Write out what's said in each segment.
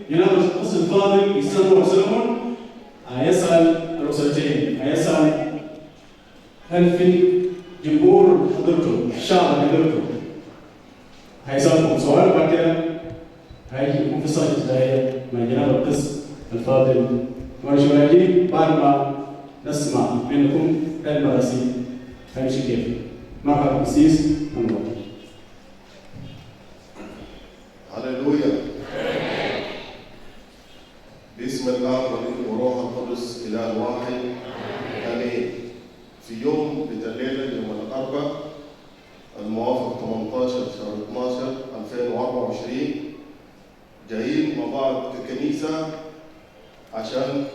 جناب القس الفاضل يسمى سلمون يسأل الأسرتين، يسأل هل في جمهور حضرتم الشعب حضرتم هيسألكم سؤال وبعد كده هيجيكم في صلاة ابتدائية مع جناب القس الفاضل ورجل بعد ما نسمع منكم المراسيل هيمشي كيف؟ مرحبا قسيس أنور. هللويا. باسم الآب والابن والروح القدس إله واحد آمين. في يوم الليلة يوم الأربعاء الموافق 18 شهر 12 2024 جايين مع بعض ككنيسة عشان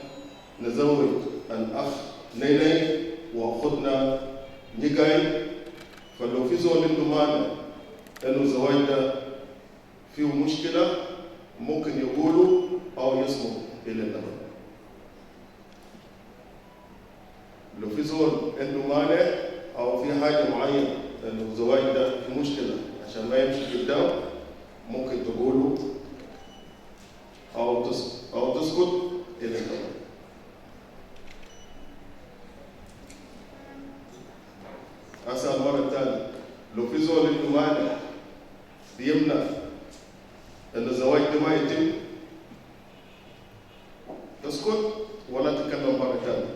نزوج الأخ نيني وأخونا نيجاي. فلو في زول عنده مانع إنه الزواج ده فيه مشكلة ممكن يقولوا أو يسمعوا إلى الأبد. لو في زول عنده مانع أو في حاجة معينة إنه الزواج ده في مشكلة عشان ما يمشي قدام ممكن تقولوا أو تسكت إلى الأبد. أسأل مرة ثانية، لو في زول عنده مانع بيمنع إن الزواج ده ما يتم تسكت ولا تتكلم مرة ثانية.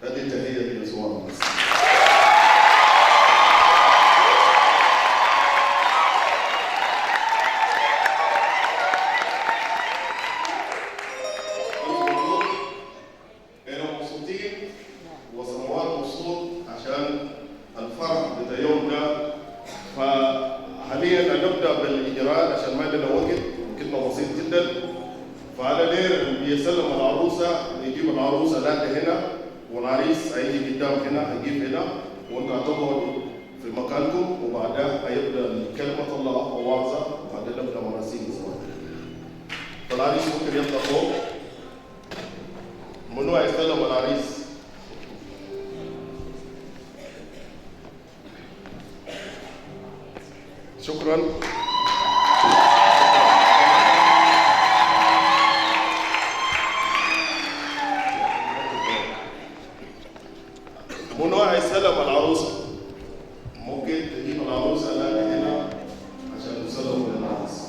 هذه تحية ليسوع المسيح. شكرا. منو هيسلم العروسه؟ ممكن تجيب العروسه هنا عشان نسلم للعريس.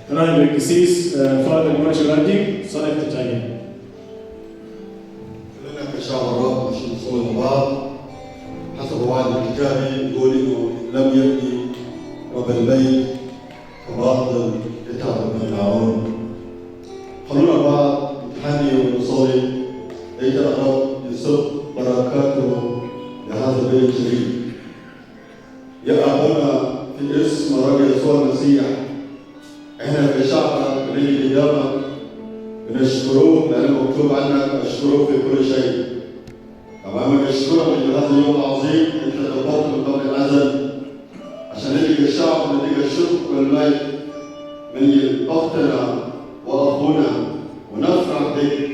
نائب القسيس فاضل منشر راجي صلاة التجاهل. كلنا كشعب الرب مش نصلي مع بعض حسب وعد الكتاب يقول انه لم يبني رب البيت فباطل يتعب من العون. خلونا بعض نتحني ونصلي ليت الرب يسب بركاته لهذا البيت الشريف. يا ابونا في اسم الرب يسوع المسيح احنا كشعبك بنيجي قدامك بنشكروك لانه مكتوب عنك اشكروك في كل شيء. امامك اشكرك لهذا اليوم العظيم انت دبرت من قبل الازل عشان نلقى الشعب ونلقى الشكر والمجد من اختنا واخونا ونفرح بك.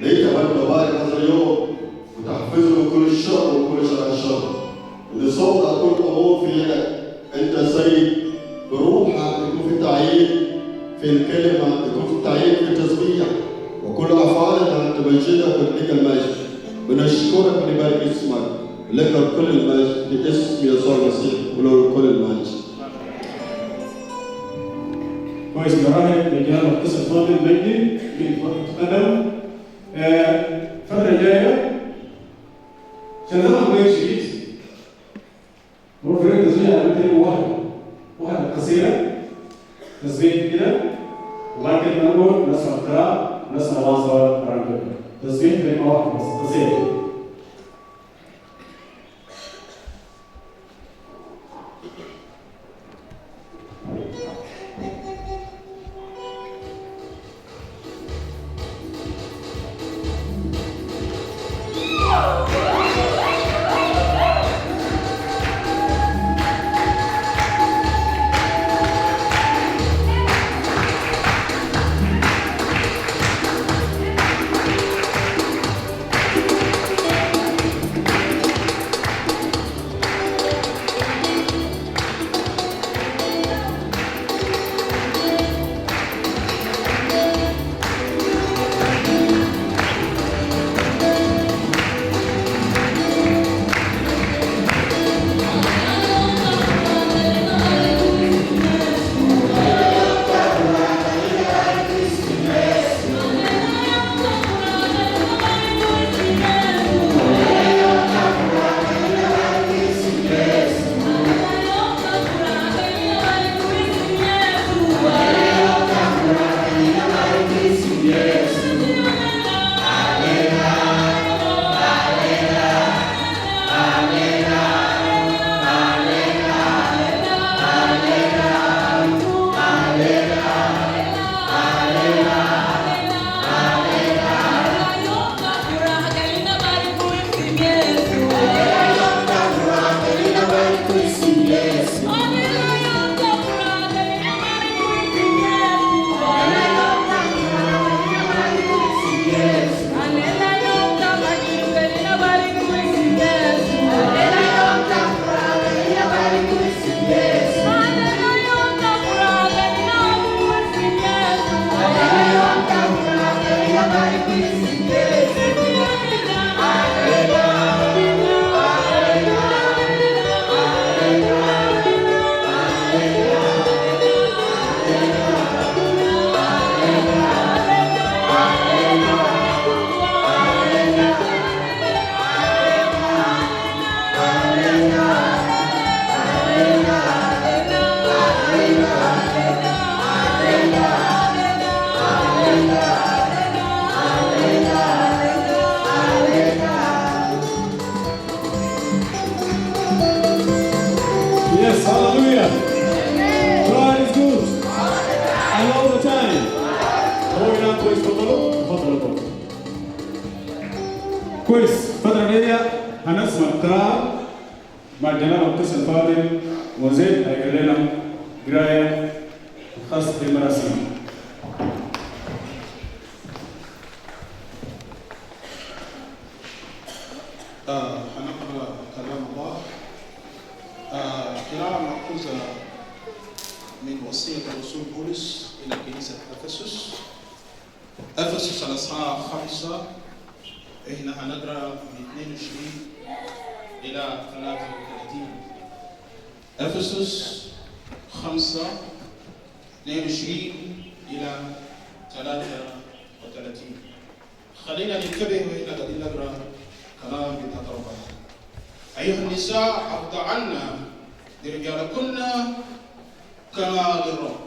ليت من تبارك هذا اليوم وتحفظه من كل الشر وكل شر الشر ولصوت كل امور في يدك انت سيد بروحك يكون في تعيين في الكلمة يكون في التعيين في التسبيح وكل أفعالنا تمجدك وتديك المجد. بنشكرك ونبارك اسمك لك كل المجد باسم يسوع المسيح وله كل المجد. كويس نراهن رجال متصل فاضل مجدي تقدم الفترة الجاية عشان زمان غير شديد نروح فريق تسبيح عملتين واحدة قصيرة تسبيح كده وبعد كده نقول نسمع القراءة ونسمع واصلة رنجة تسبيح كلمة واحدة بس قصيرة. Yes, hallelujah. God is good. And all the time. Going on كويس تفضلوا. كويس الفترة دي هنسمع القراءة مع جناب القس الفاضل وزيد هيقرا لنا قراية خاصة بالمراسيم. هنقرأ كلام الله قراءة مأخوذة من وصية الرسول بولس إلى كنيسة أفسس الأصحاح 5. إحنا هنقرأ من 22 إلى 33. أفسس 5 22 إلى 33. خلينا ننتبه وإحنا قاعدين نقرأ كلام بتاع ربنا. أيها النساء أخضعن لرجالكن كما للرب،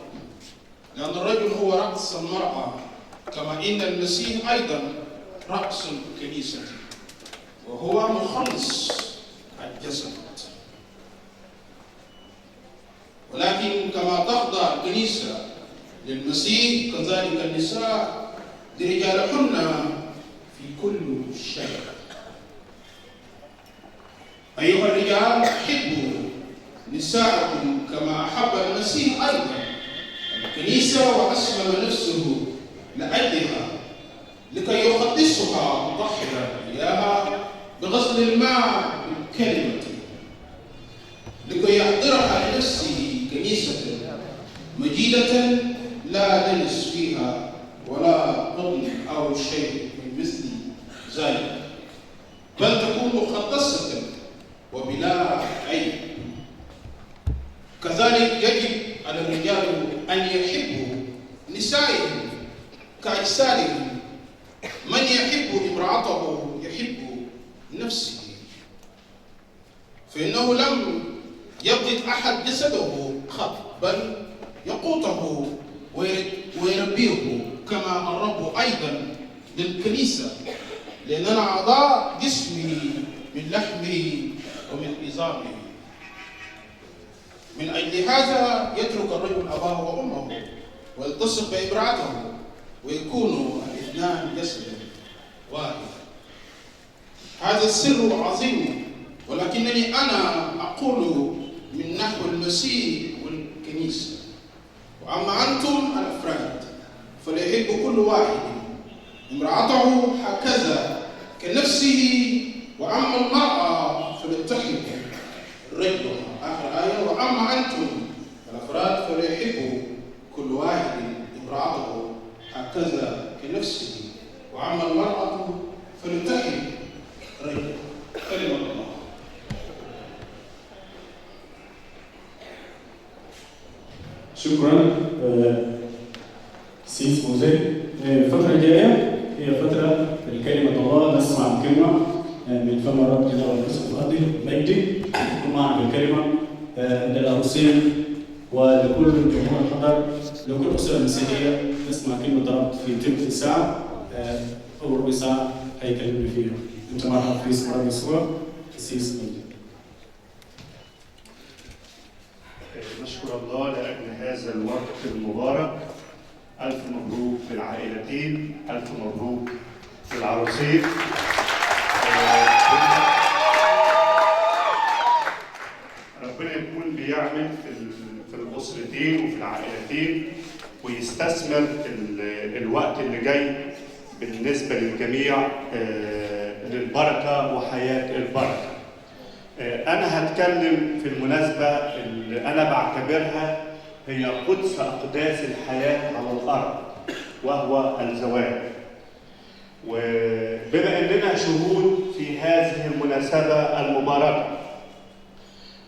لأن الرجل هو رأس المرأة كما إن المسيح أيضا رأس الكنيسة وهو مخلص الجسد. ولكن كما تخضع الكنيسة للمسيح كذلك النساء لرجالهن في كل شيء. أيها الرجال أحبوا نساءكم كما أحب المسيح أيضا الكنيسة وأسلم نفسه لأجلها لكي يقدسها مطهرا إياها بغسل الماء بالكلمة، لكي يحضرها لنفسه كنيسة مجيدة لا دنس فيها ولا قطن أو شيء من مثل ذلك، بل تكون مقدسة وبلا عيب. كذلك يجب على الرجال أن يحبوا نسائهم كأجسادهم. من يحب امرأته يحب نفسه، فإنه لم يقت أحد جسده خط، بل يقوته ويربيه كما الرب أيضا للكنيسة، لأننا أعضاء جسمه من لحمه ومن عظامه. من أجل هذا يترك الرجل أباه وأمه ويلتصق بامرأته ويكونوا الاثنان جسدا واحد. هذا السر عظيم، ولكنني أنا أقول من نحو المسيح والكنيسة. وأما أنتم الأفراد فليحب كل واحد امرأته هكذا كنفسه، وأما المرأة فلتحب رجلها. آخر آية: وأما أنتم الأفراد فليحب كل واحد امرأته هكذا كنفسه، وأما المرأة فلتحب رجلها. كلمة الله. شكرا سيس موزي. الفترة الجاية هي فترة لكلمة الله، نسمع الكلمة من فم الرب جل وعلا الأرض مجدي، معنا بالكلمة للعروسين ولكل جمهور الحضر، لكل أسرة مسيحية نسمع كلمة الرب في تلت ساعة أو ربع ساعة هيكلمني فيها. أنت مرحبا في اسم الرب يسوع. سيس مجدي. نشكر الله لأجل هذا الوقت المبارك. ألف مبروك للعائلتين، ألف مبروك للعروسين. ربنا يكون بيعمل في الأسرتين وفي العائلتين، ويستثمر الوقت اللي جاي بالنسبة للجميع للبركة وحياة البركة. أنا هتكلم في المناسبة اللي أنا بعتبرها هي قدس أقداس الحياة على الأرض، وهو الزواج. وبما أننا شهود في هذه المناسبة المباركة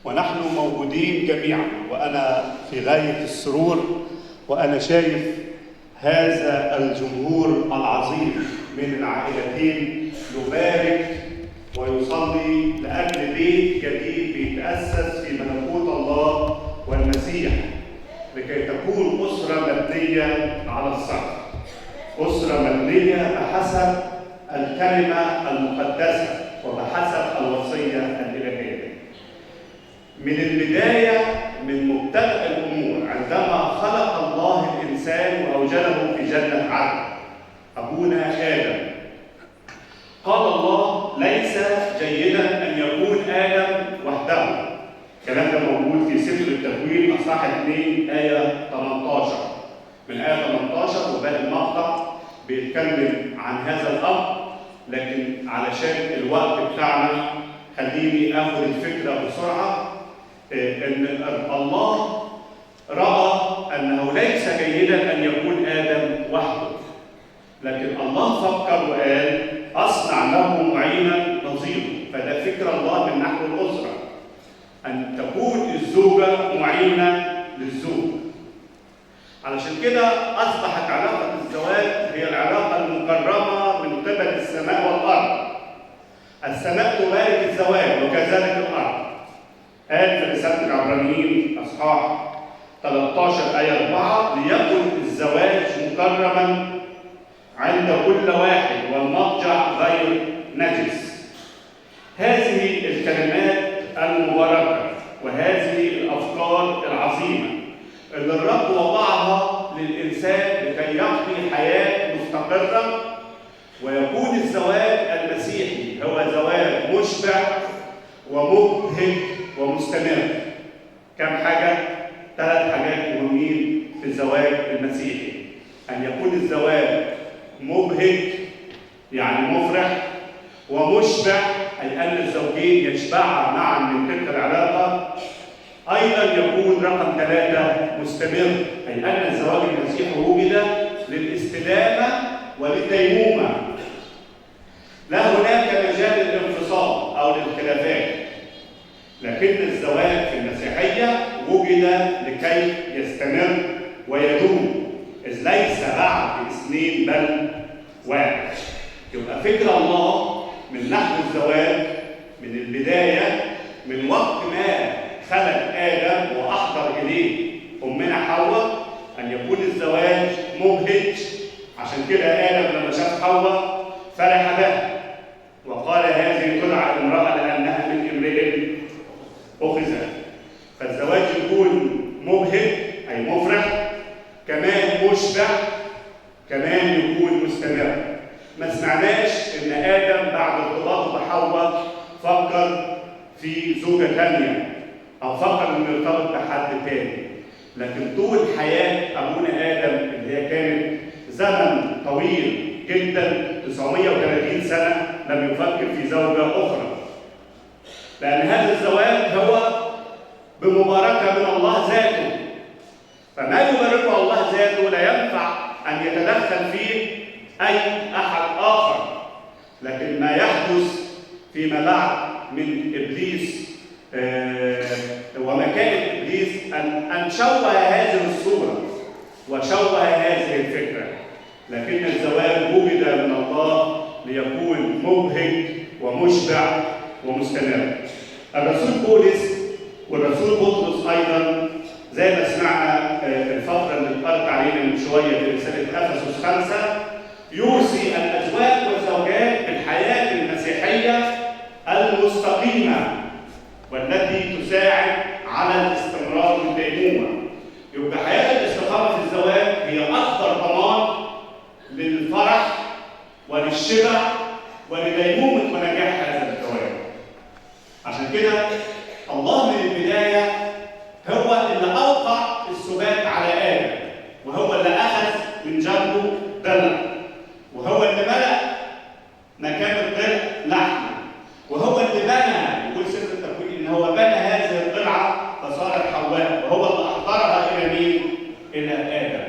ونحن موجودين جميعا، وأنا في غاية السرور وأنا شايف هذا الجمهور العظيم من العائلتين يبارك ويصلي لأجل بيت جديد بيتأسس في ملكوت الله والمسيح، لكي تكون أسرة مبنية على الصح، أسرة مبنية بحسب الكلمة المقدسة وبحسب الوصية الإلهية. من البداية، من مبتدأ الأمور، عندما خلق الله الإنسان وأوجده في جنة عدن أبونا آدم، قال الله: ليس جيدا أن يكون آدم وحده. الكلام ده موجود في سفر التكوين أصحاح 2 آية 18. من آية 18 وباقي المقطع بيتكلم عن هذا الأمر، لكن علشان الوقت بتاعنا خليني آخذ الفكرة بسرعة. إن الله رأى أنه ليس جيدا أن يكون آدم وحده، لكن الله فكر وقال: أصنع له معينا نظيره. فده فكر الله من نحو الأسرة، أن تكون الزوجة معينة للزوج. علشان كده أصبحت علاقة الزواج هي العلاقة المكرمة من قبل السماء والأرض. السماء تبارك الزواج وكذلك الأرض. قال في رسالة العبرانيين أصحاح 13 آية 4: ليكن الزواج مكرما عند كل واحد والمضجع غير نجس. هذه الكلمات المباركة وهذه الأفكار العظيمة اللي الرب وضعها للإنسان لكي يقضي حياة مستقرة، ويكون الزواج المسيحي هو زواج مشبع ومبهج ومستمر. كم حاجة؟ 3 حاجات مهمين في الزواج المسيحي: أن يكون الزواج مبهج يعني مفرح، ومشبع أي أن الزوجين يشبعا معا من تلك العلاقة، أيضا يكون رقم 3 مستمر، أي أن الزواج المسيحي وجد للاستدامة وللديمومة. لا هناك مجال للانفصال أو للخلافات، لكن الزواج في المسيحية وجد لكي يستمر ويدوم، إذ ليس بعد 2 بل 1. يبقى فكر الله من نحو الزواج من البداية، من وقت ما خلق آدم وأحضر إليه أمنا حواء، أن يكون الزواج مبهج. عشان كده آدم لما شاف حواء فرح بها وقال هذه تدعى امرأة لأنها من امرئ أخذت. فالزواج يكون مبهج أي مفرح، كمان مشبع، كمان يكون مستمر. ما سمعناش إن آدم بعد ارتباطه بحواء فكر في زوجة ثانية أو فكر إنه يرتبط بحد تاني، لكن طول حياة أبونا آدم اللي هي كانت زمن طويل جدا 930 سنة لم يفكر في زوجة أخرى، لأن هذا الزواج هو بمباركة من الله ذاته. فما يباركه الله ذاته لا ينفع أن يتدخل فيه أي أحد آخر. لكن ما يحدث فيما بعد من إبليس ومكائد إبليس أن شوه هذه الصورة وشوه هذه الفكرة. لكن الزواج وجد من الله ليكون مبهج ومشبع ومستمر. الرسول بولس والرسول بطرس أيضا زي ما سمعنا الفترة اللي اتقرت علينا من شوية في رسالة أفسس 5 يوصي الأزواج والزوجات بالحياة المسيحية المستقيمة والتي تساعد على الاستمرار والديمومة. يبقى حياة الاستقامة في الزواج هي أكثر ضمان للفرح وللشبع ولديمومة ونجاح هذا الزواج. عشان كده الله من البداية هو اللي أوقع السبات على آدم، وهو اللي أخذ من جنبه ضلع، وهو اللي ملأ مكان الضلع لحمة، وهو اللي بنى، يقول سفر التكوين إن هو بنى هذه الضلعة فصارت حواء، وهو اللي أحضرها إلى مين؟ إلى آدم.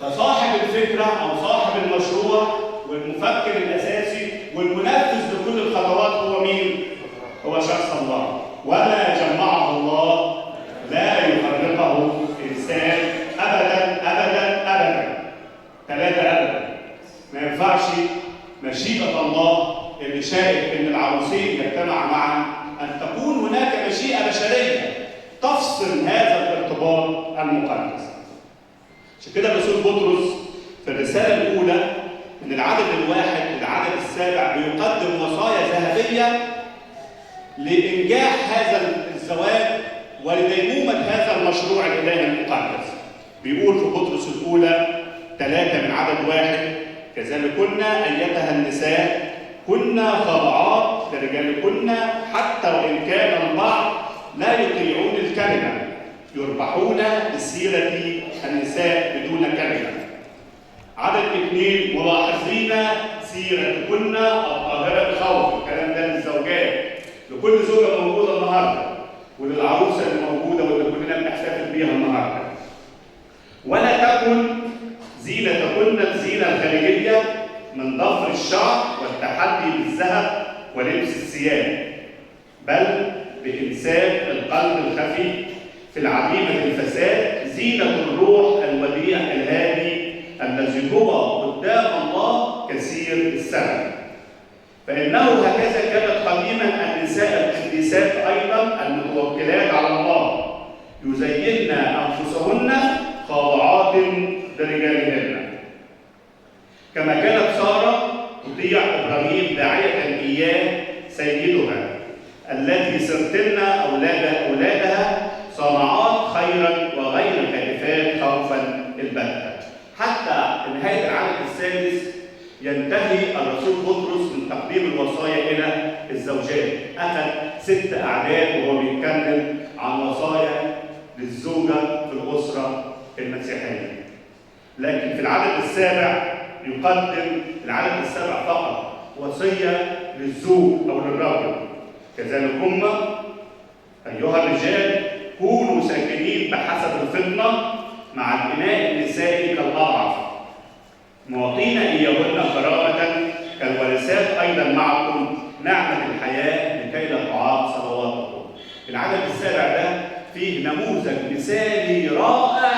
فصاحب الفكرة أو صاحب المشروع والمفكر الأساسي والمنفذ لكل الخطوات هو مين؟ هو شخص الله. وما جمعه الله لا يفرقه إنسان أبدا أبدا أبدا. 3 أبدا. ما ينفعش مشيئة الله اللي شايف إن العروسين يجتمعوا معا أن تكون هناك مشيئة بشرية تفصل هذا الارتباط المقدس. عشان كده الرسول بطرس في الرسالة الأولى من العدد 1 للعدد 7 بيقدم وصايا ذهبية لإنجاح هذا الزواج ولديمومة هذا المشروع الإلهي المقدس. بيقول في بطرس الأولى 3 من عدد 1 كذلكن أيتها النساء كنا خاضعات لرجالكن حتى وإن كان البعض لا يطيعون الكلمة يربحون بسيرة النساء بدون كلمة. عدد 2 ملاحظين سيرتكن الطاهرة بخوف. الكلام ده للزوجات، لكل زوجة موجودة النهارده وللعروسة اللي موجودة واللي كلنا بنحتفل بيها النهارده. ولا تكن زينتكن الزينة الخارجية من ضفر الشعر والتحلي بالذهب ولبس الثياب، بل بإمساك القلب الخفي في العديمة الفساد زينة الروح الوديع الهادي الذي هو قدام الله كثير الثمن. فإنه هكذا كانت قديما النساء القديسات أيضا المتوكلات على الله يزين أنفسهن خاضعات لرجالهن، كما كانت سارة تطيع إبراهيم داعية إياه سيدها التي سرتن أولادها صانعات خيرا وغير خائفات خوفا البتة. حتى نهاية العدد 6 ينتهي الرسول بطرس من تقديم الوصايا إلى الزوجات. أخذ 6 أعداد وهو بيتكلم عن وصايا للزوجة في الأسرة المسيحية. لكن في العدد 7 يقدم العدد 7 فقط وصية للزوج أو للرجل. كذلك أيها الرجال كونوا ساكنين بحسب الفطنة مع الإناء النسائي كالأضعف، معطين إياهن كرامة كالوارثات أيضا معكم نعمة الحياة لكي لا تعاق صلواتكم. العدد السابع ده فيه نموذج مثالي رائع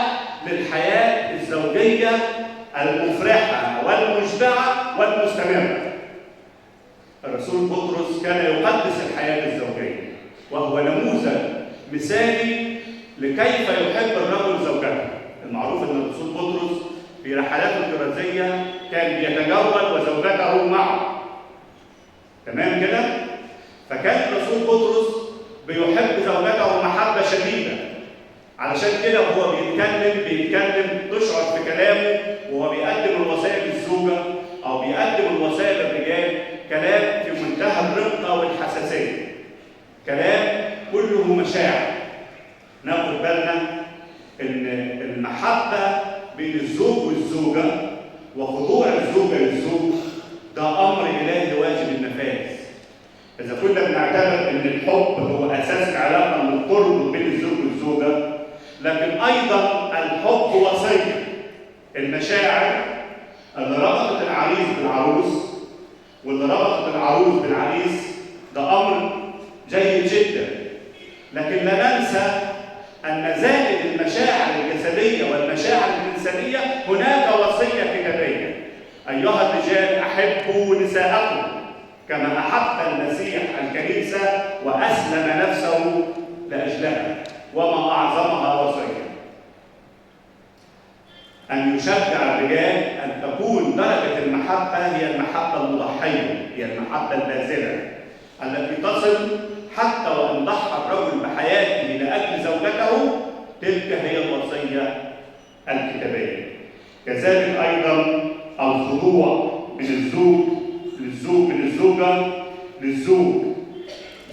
للحياة الزوجية المفرحة والمشبعة والمستمرة. الرسول بطرس كان يقدس الحياة الزوجية، وهو نموذج مثالي لكيف يحب الرجل زوجته. المعروف ان الرسول بطرس في رحلاته الكرازية كان بيتجول وزوجته معه. تمام كده؟ فكان الرسول بطرس بيحب زوجته محبة شديدة. علشان كده وهو بيتكلم تشعر في كلامه وهو بيقدم الوصايا للزوجة أو بيقدم الوصايا للرجال كلام في منتهى الرقة والحساسية. كلام كله مشاعر. ناخد بالنا إن المحبة بين الزوج والزوجة وخضوع الزوجة للزوج ده أمر إلهي واجب النفاذ. إذا كنا بنعتبر إن الحب هو أساس العلاقة اللي بتربط بين الزوج والزوجة، لكن أيضا الحب وصية. المشاعر اللي ربطت العريس بالعروس واللي ربطت العروس بالعريس ده أمر جيد جدا، لكن لا ننسى أن زائد المشاعر الجسدية والمشاعر الإنسانية هناك وصية كتابية: أيها الرجال أحبوا نساءكم كما أحب المسيح الكنيسة وأسلم نفسه لأجلها، وما أعظمها وصية أن يشجع الرجال أن تكون درجة المحبة هي المحبة المضحية، هي المحبة الباذلة التي تصل حتى وإن ضحى الرجل بحياته لأجل زوجته، تلك هي الوصية الكتابية. كذلك أيضا الخضوع من الزوج من الزوجة للزوج،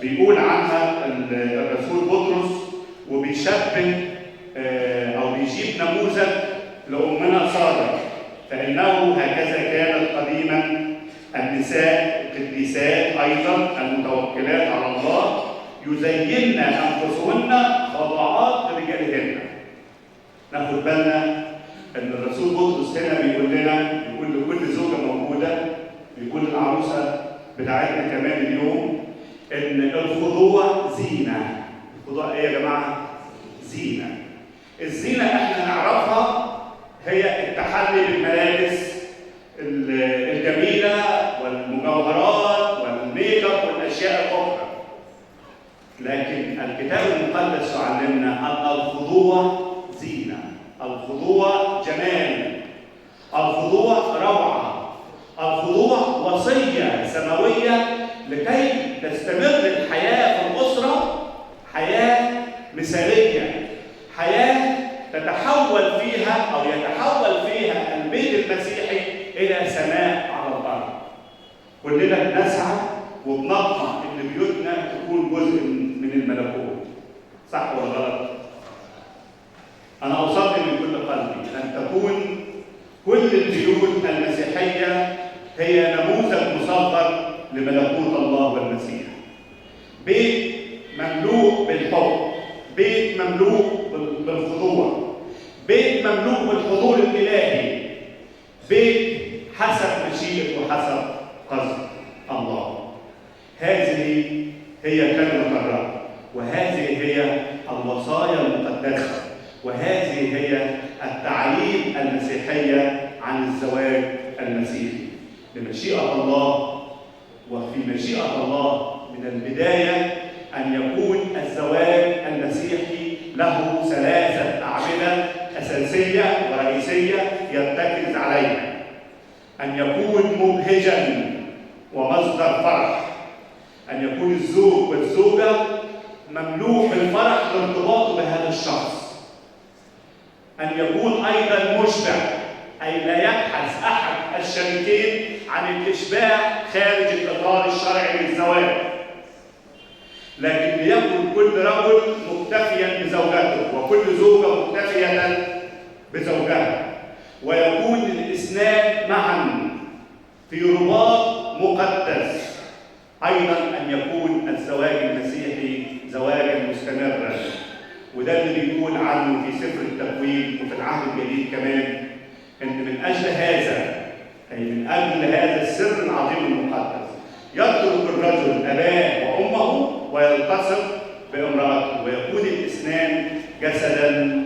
بيقول عنها الرسول بطرس وبيشبه أو بيجيب نموذج لأمنا سارة، فإنه هكذا كانت قديما النساء القديسات أيضا المتوكلات على الله يزين أنفسهن خاضعات لرجالهن. ناخد بالنا إن الرسول بطرس هنا بيقول لكل زوجة موجودة، بيقول العروسة بتاعتنا كمان اليوم إن الخضوع زينة. الخضوع إيه يا جماعة؟ زينة. الزينة إحنا نعرفها هي التحلي بالملابس الجميلة والمجوهرات والميك اب والأشياء الأخرى، لكن الكتاب المقدس يعلمنا أن الخضوع زينة، الخضوع جمال، الخضوع روعة، الخضوع وصية سماوية لكي تستمر الحياة في الأسرة حياة مثالية، حياة تتحول فيها أو يتحول فيها البيت المسيحي إلى سماء على الأرض. كلنا بنسعى وبنطمع إن بيوتنا تكون جزء من الملكوت. صح ولا غلط؟ أنا أصلي من كل قلبي أن تكون كل البيوت المسيحية هي نموذج مصغر لملكوت الله والمسيح. بيت مملوء بالحب، بيت مملوء بالخضوع، بيت مملوء بالحضور الإلهي، بيت حسب مشيئة وحسب قصد الله. هذه هي كلمة الرب، وهذه هي الوصايا المقدسة، وهذه هي التعليم المسيحية عن الزواج المسيحي. بمشيئة الله وفي مشيئة الله من البداية أن يكون الزواج المسيحي له 3 أعمدة أساسية ورئيسية يرتكز عليها: أن يكون مبهجاً ومصدر فرح، أن يكون الزوج والزوجة مملوء بالفرح لارتباطه بهذا الشخص، أن يكون أيضاً مشبع، أي لا يبحث أحد الشريكين عن الإشباع خارج الإطار الشرعي للزواج، لكن ليكن كل رجل مكتفياً بزوجته وكل زوجة مكتفية بزوجها، ويكون الاثنان معاً في رباط مقدس. أيضاً أن يكون الزواج المسيحي زواجاً مستمراً، وده سفر التكوين وفي العهد الجديد كمان ان من اجل هذا، اي من اجل هذا السر العظيم المقدس، يترك الرجل اباه وامه ويلتصق بامراته ويكون الاثنان جسدا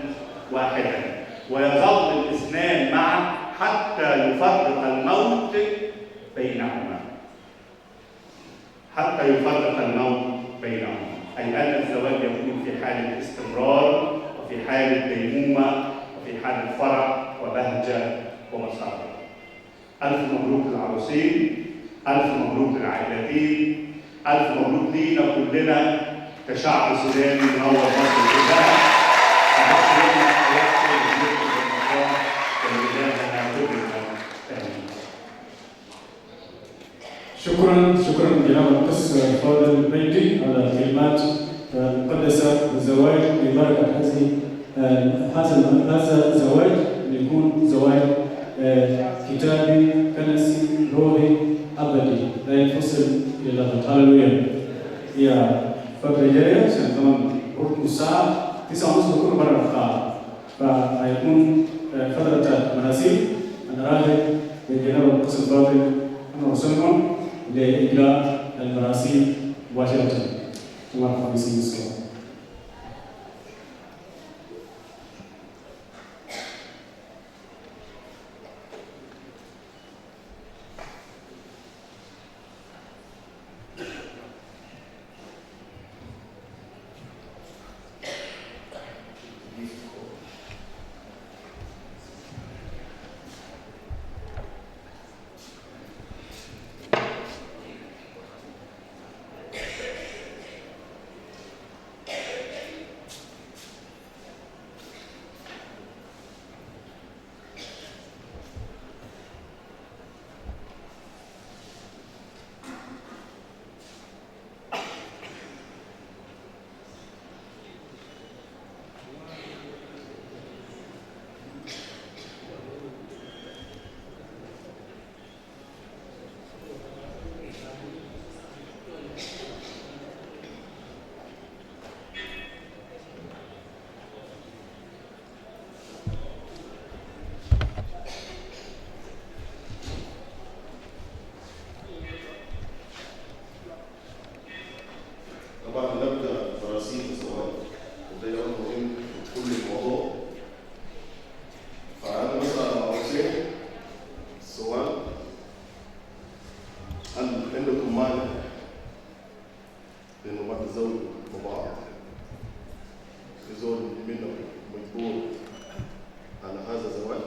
واحدا، ويظل الاثنان معا حتى يفرق الموت بينهما. حتى يفرق الموت بينهما، أي أن الزواج يكون في حالة استمرار وفي حالة ديمومة وفي حالة فرح وبهجة ومسرة. ألف مبروك للعروسين، ألف مبروك للعائلتين، ألف مبروك لينا كلنا كشعب سوداني منور مصر كلها. شكرا جناب القس فاضل المجدي على الكلمات المقدسه والزواج ببركه هذا الزواج يكون زواج كتابي كنسي روحي ابدي لا ينفصل الى الابد. هللويا. يا فتره جايه عشان كمان قرب الساعه 9:30 بكون برا القاعه، فهيكون فتره مناسيب. انا راجع بجناب القس الفاضل انا وسلمان لإجراء المراسيم مباشرة. الله يسلمك. طبعا نبدا برصيد الزواج وده يوم مهم في كل الموضوع. فانا مثلا عاوزين سؤال، هل عندكم مانع انه ما تتزوجوا ببعض؟ في زول منهم مجبور على هذا الزواج؟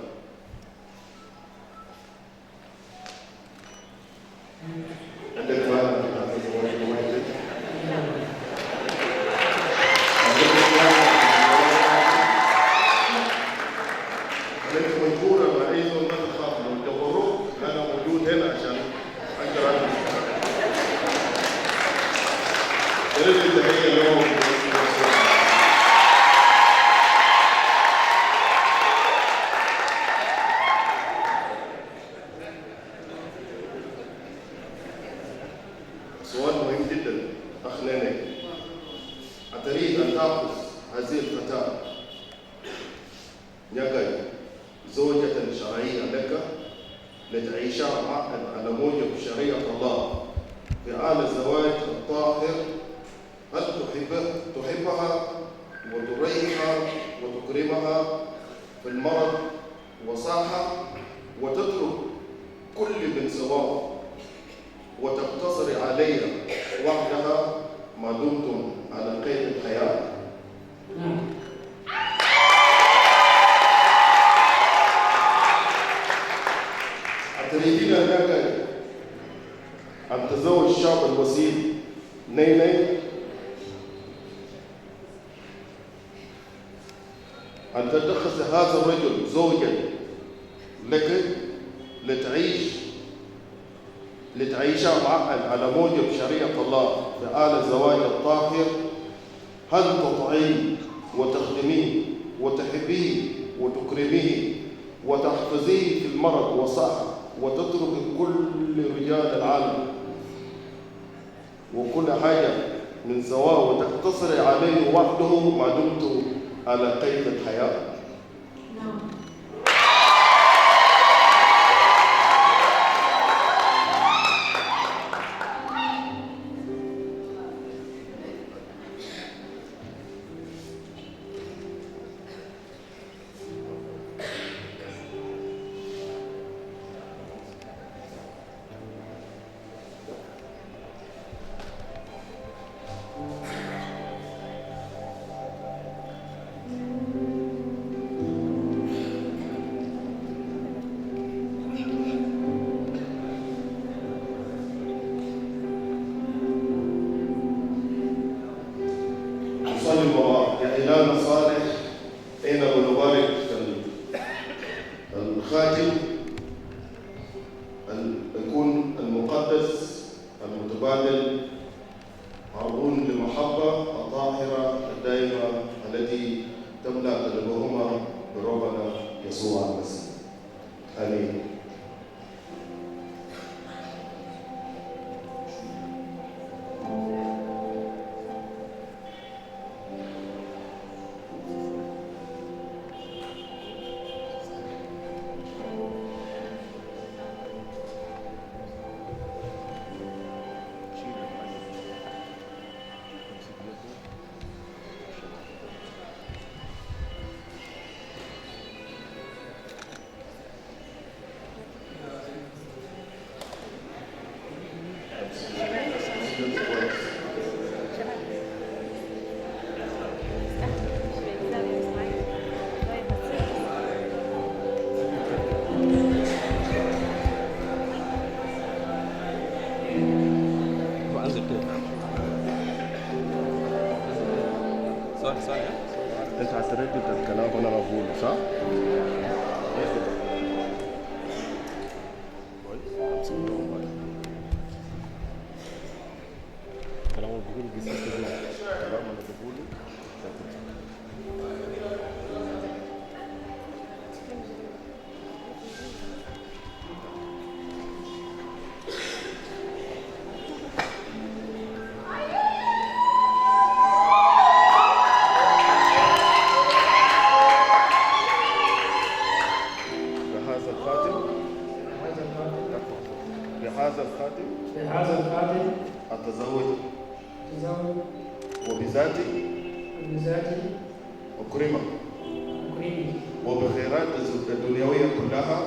عندك مانع على هذا الزواج وما يجوز؟ انت مجبورة مع اي زول ما تخاف لو جبروك، انا موجود هنا عشان اقدر اعمل كده. التحية اليوم سؤال مهم جدا. اخ ناني، أتريد أن تأخذ هذه الفتاة نجاي زوجة شرعية لك لتعيشها معا على موجب شريعة الله في آل الزواج الطاهر؟ هل تحبها وتريحها وتكرمها في المرض وصحة وتترك كل من سواه وتقتصر عليها وحدها ما دمتم على قيد الحياة؟ أتريدين أن تزوج الشعب الوسيم نيني، أن تتخذ هذا الرجل زوجا لك لتعيش معا على موجب شريعة الله في آل الزواج الطاهر؟ هل تطيعيه وتخدميه وتحبيه وتكرميه وتحفظيه في المرض والصحة وتترك كل رجال العالم وكل حاجة من سواه وتقتصر عليه وحده ما دمت على قيد الحياة؟ نعم. نصلي مع بعض. يا إلهنا الصالح، إنا بنبارك الخاتم أن يكون المقدس المتبادل عرضون للمحبة الطاهرة الدائمة التي تملأ قلوبهما بربنا يسوع المسيح. آمين. أنت هتردد الكلام وأنا بقوله صح؟ الكلام اللي بقوله بيسكت الكلام اللي بقوله بهذا الخاتم أتزوج تزوج وبذاتي وبذاتي أكرمك أكرمك وبخيرات الدنيوية كلها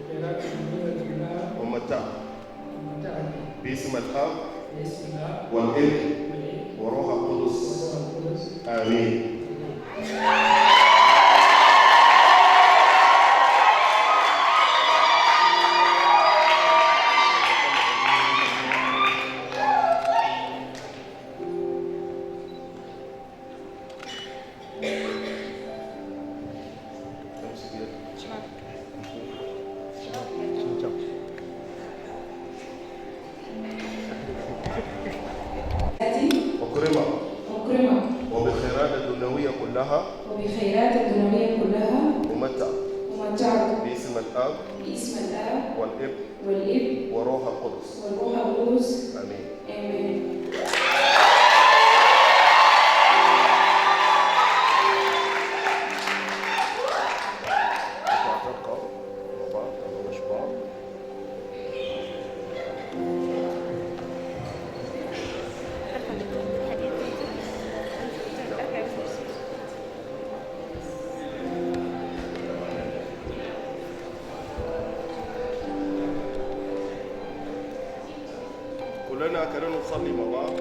بالخيرات الدنيا كلها ومتعك ومتعك باسم الآب باسم الله والابن والابن وروح القدس. والروح القدس. آمين. أكرمك وبخيرات الدنيوية كلها وبخيرات الدنيوية كلها ومتعك باسم الآب والابن وروح القدس. آمين. آمين. كلنا كنا نصلي مع بعض.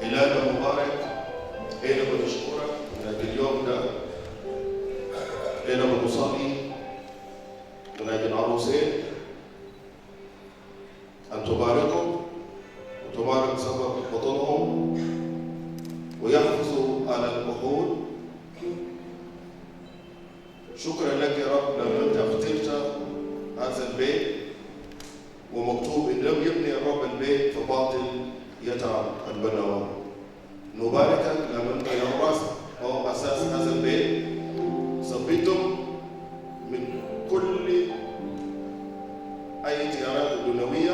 إلهنا مبارك، إحنا بنشكرك من اليوم ده. إحنا بنصلي من أجل العروسين أن تباركهم وتبارك سبب بطنهم ويحفظوا على العهود. شكرا لك يا رب لما أنت اخترت هذا البيت ومكتوب إن لم يبني الرب البيت فباطل يتعب البناء. نباركك لما أنت يا راس أو أساس هذا البيت ثبتهم من كل أي تيارات دنيوية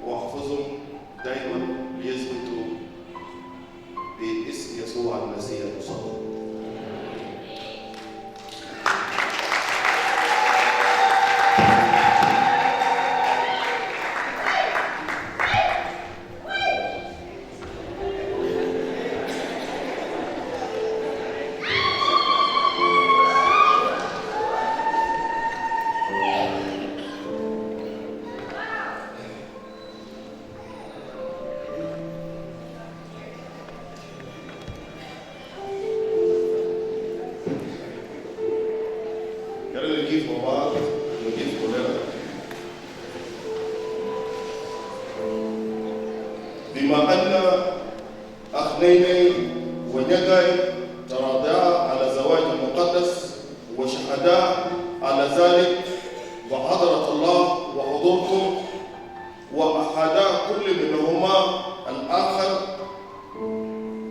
وأحفظهم دائما ليثبتوا باسم يسوع المسيح المصلب. نجيب مع بعض نجيب كلنا. بما أن أخنيني ونجاي تراضعا على زواج المقدس وشهدا على ذلك وحضرة الله وحضوركم وأحدا كل منهما الآخر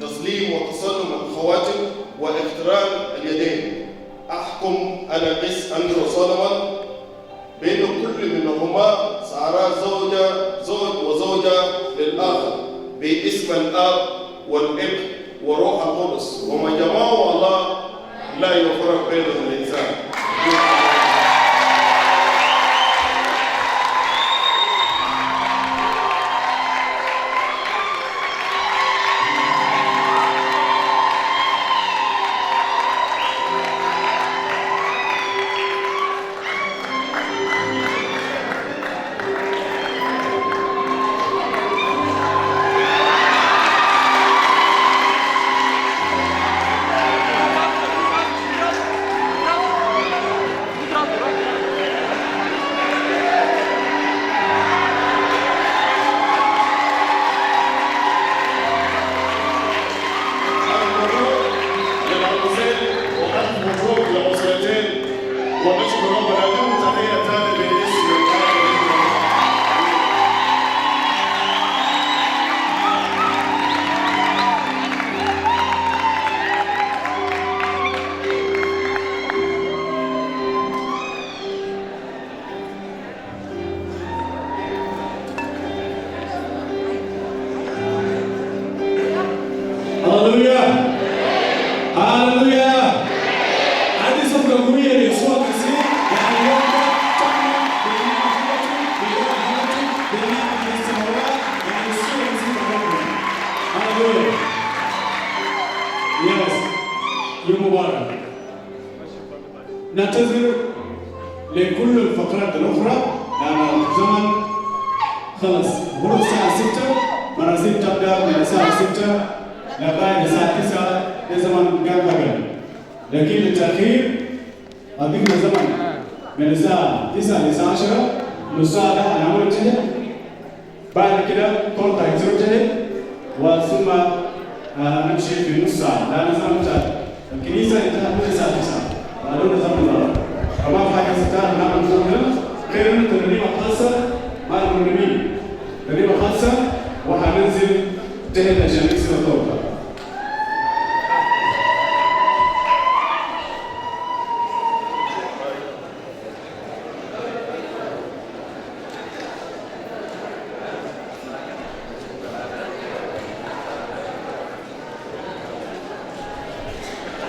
تسليم وتسلم الخواتم واختران اليدين، أحكم أنا قس أندرو سولومون بين كل منهما صارا زوج وزوجة للآخر باسم الآب والابن وروح القدس، وما جمعه الله لا يفرق بين الإنسان. نعتذر لكل الفقرات الأخرى لأن الزمن خلص. هو الساعة 6 مراسيم تبدأ من الساعة 6 لغاية الساعة 9 لزمن قبل، لكن التأخير أضيف الزمن من الساعة 9 للساعة 10 نساعد على عمل الجهد. بعد كده كونتا يصير جهد وثم نمشي في نص ساعة لأن الزمن انتهى. الكنيسة انتهت من الساعة 9 بعدون زمن الله. فما في حاجة ستار نعمل زمن غير تدريبة خاصة مع المؤمنين، تدريبة خاصة وهننزل جهد عشان نكسر الدورة.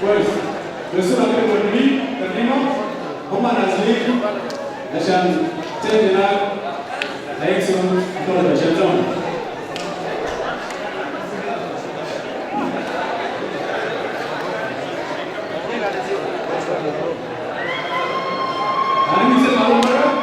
كويس. رسول الله المؤمنين تقريبا هم نازلين عشان تهدنا هيكسروا الدورة عشان زمن. أنا نسيت معلومة برا.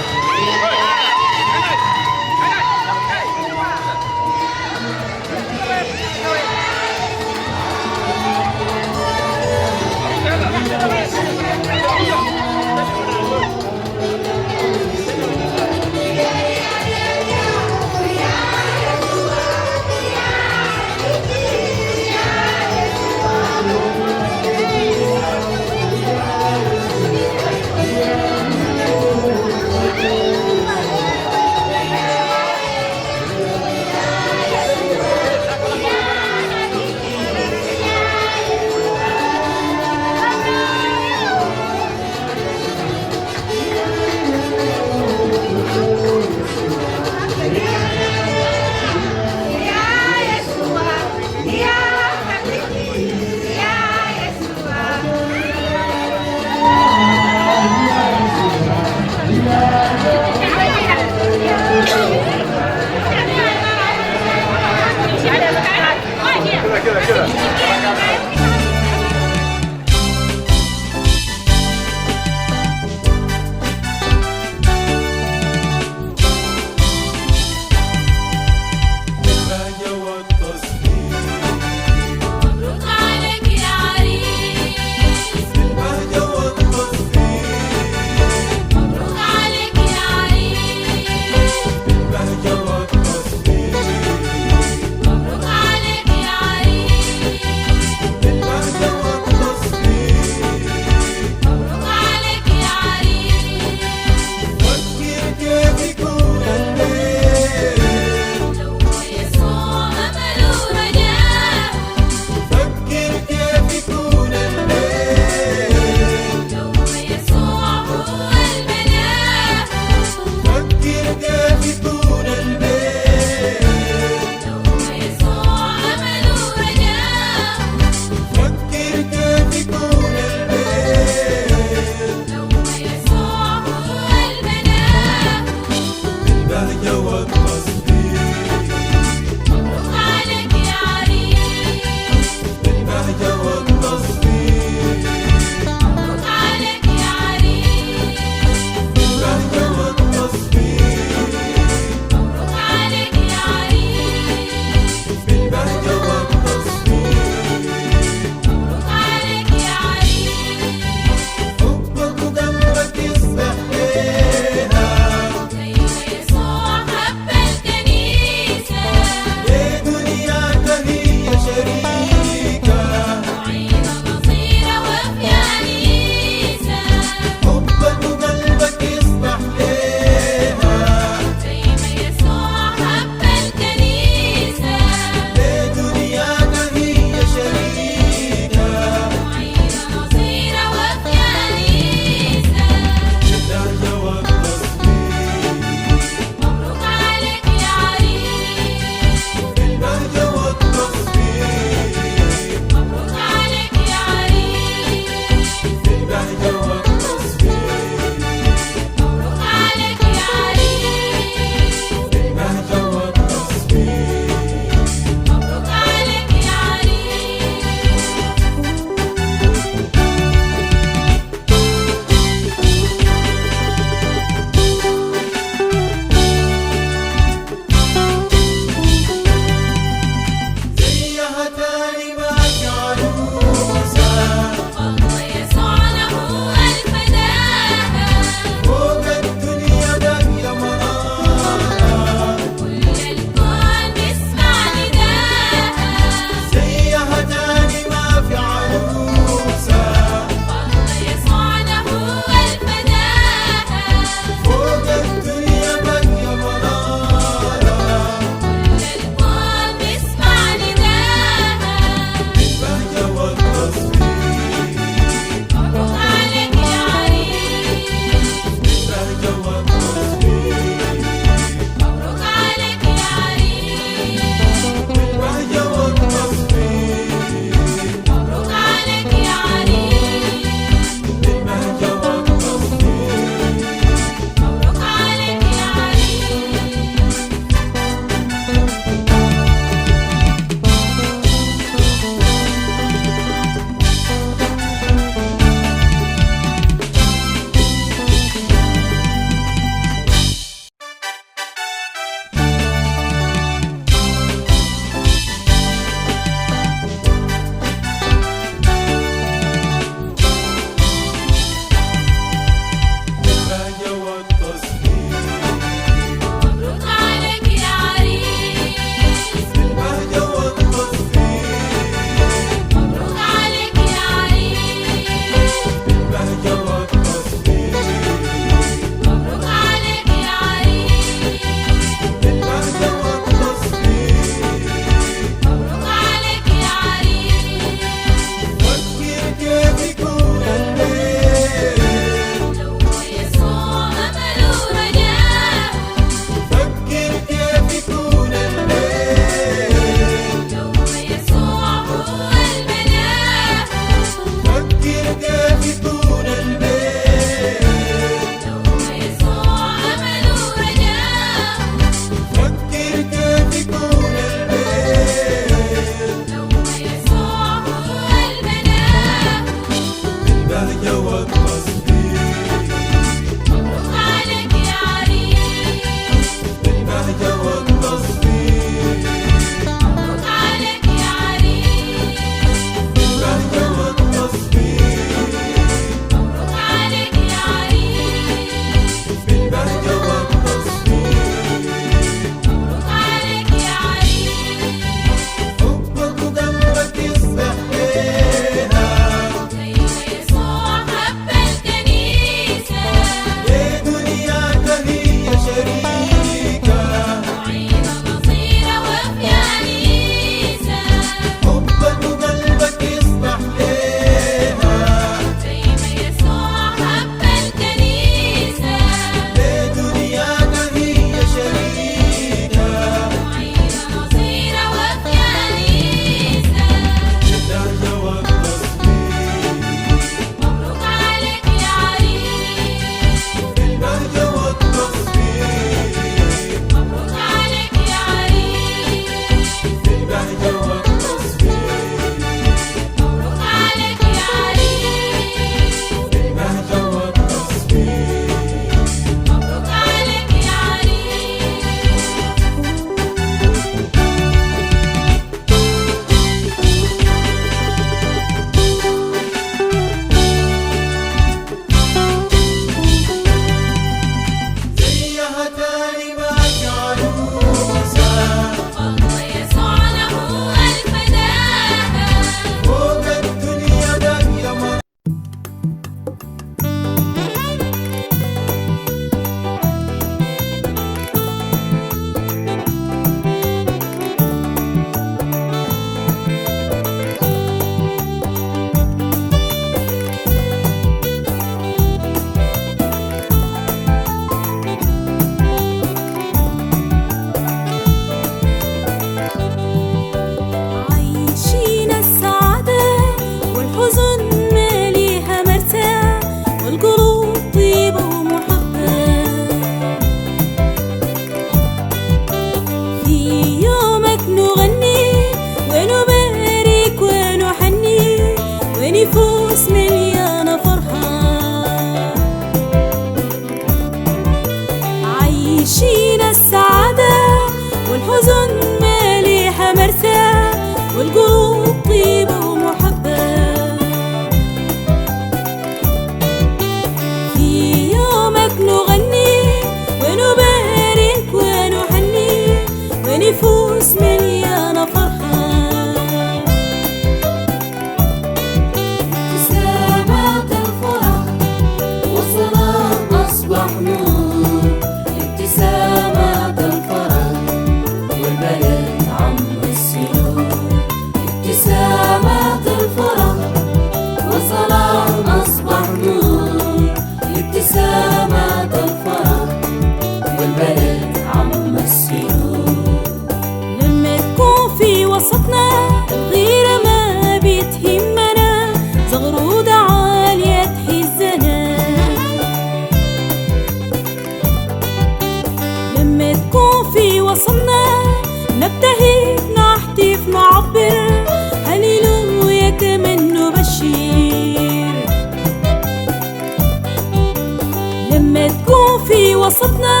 وسطنا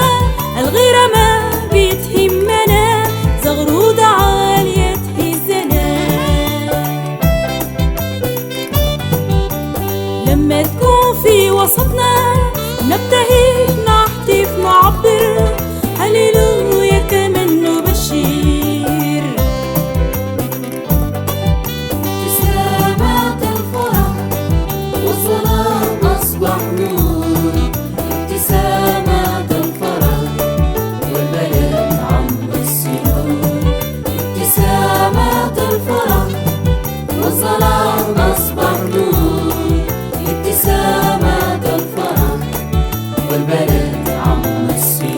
الغيرة ما بتهمنا، زغرودة عالية تهزنا. لما تكون في وسطنا نبتهج نحتف نعبر، هللويا كمان نبشر. ابتسامات الفرح والظلام أصبح نور، ابتسامات الفرح والبلد عم السرور. ابتسامات الفرح والظلام أصبح نور، ابتسامات الفرح والبلد عم السرور.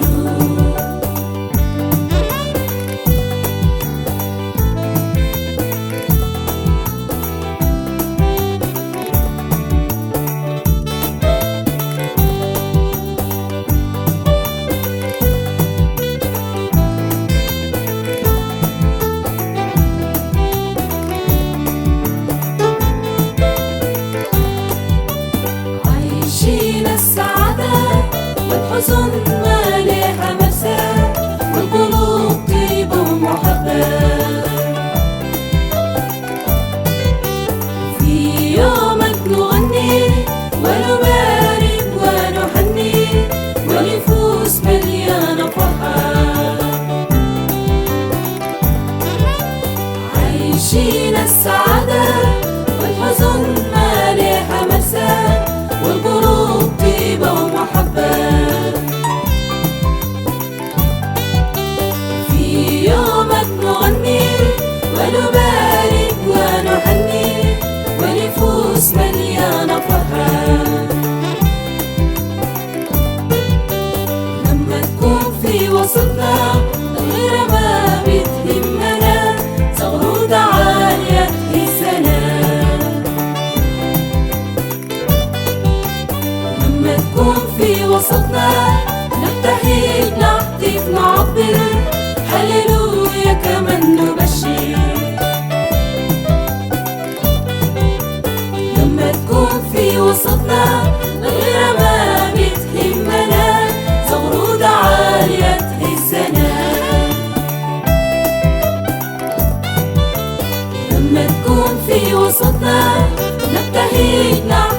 عايشين السعادة والحزن ما لها مساء، والقلوب طيبة ومحبة. في يومك نغني ونبارك ونحني، ونفوس مليانة فرحة. عايشين السعادة والحزن ما لها مساء، والقلوب طيبة ومحبة. في يومك نغني ونبارك ونحني، ونفوس مليانة فرحة. لما تكون في وسطنا الغيرة ما بتهمنا، زغرودة عالية تهزنا. لما تكون في وسطنا نبتهج نهتف نعبر، هللويا كمان نبشر. لما تكون في وسطنا الغيرة ما بتهمنا، زغرودة عالية تهزنا. لما تكون في وسطنا نبتهج نعبر،